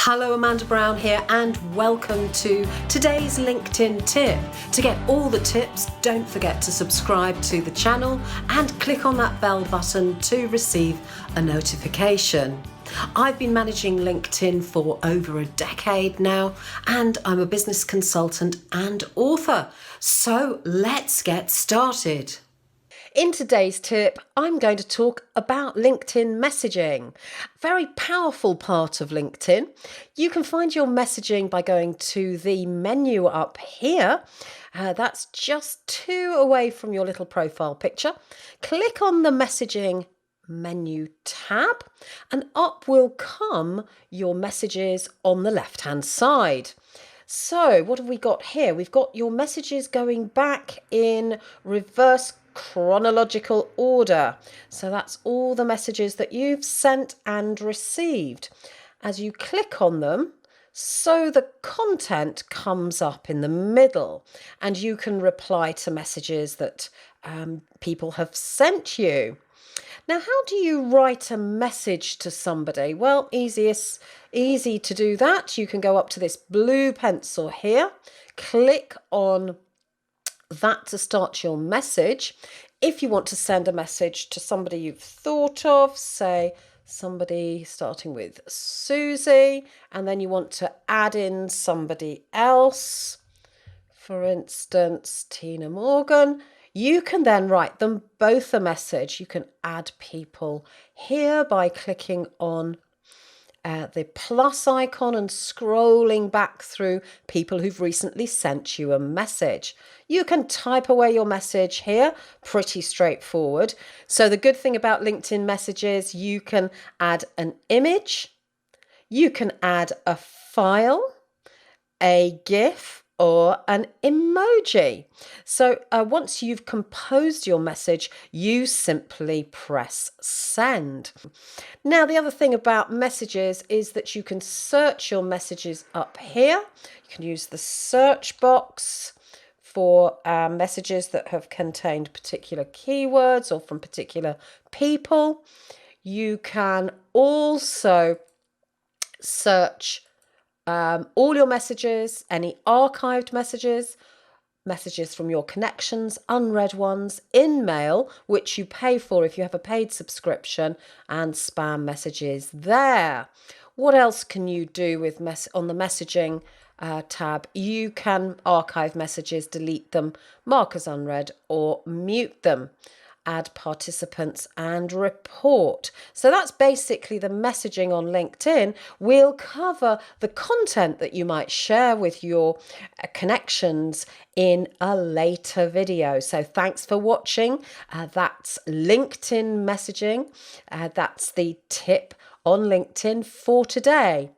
Hello, Amanda Brown here, and welcome to today's LinkedIn tip. To get all the tips, don't forget to subscribe to the channel and click on that bell button to receive a notification. I've been managing LinkedIn for over a decade now, and I'm a business consultant and author. So let's get started. In today's tip, I'm going to talk about LinkedIn messaging, a very powerful part of LinkedIn. You can find your messaging by going to the menu up here. That's just 2 away from your little profile picture. Click on the messaging menu tab and up will come your messages on the left-hand side. So what have we got here? We've got your messages going back in reverse chronological order. So that's all the messages that you've sent and received. As you click on them, so the content comes up in the middle and you can reply to messages that people have sent you. Now, how do you write a message to somebody? Well, easy to do that. You can go up to this blue pencil here, click on that to start your message. If you want to send a message to somebody you've thought of, say somebody starting with Susie, and then you want to add in somebody else, for instance, Tina Morgan, you can then write them both a message. You can add people here by clicking on the plus icon and scrolling back through people who've recently sent you a message. You can type away your message here, pretty straightforward. So the good thing about LinkedIn messages, you can add an image, you can add a file, a GIF, or an emoji. So once you've composed your message, you simply press send. Now, the other thing about messages is that you can search your messages up here. You can use the search box for messages that have contained particular keywords or from particular people. You can also search all your messages, any archived messages, messages from your connections, unread ones, in mail, which you pay for if you have a paid subscription, and spam messages there. What else can you do with on the messaging tab? You can archive messages, delete them, mark as unread, or mute them. Add participants and report. So that's basically the messaging on LinkedIn. We'll cover the content that you might share with your connections in a later video. So thanks for watching. That's LinkedIn messaging. That's the tip on LinkedIn for today.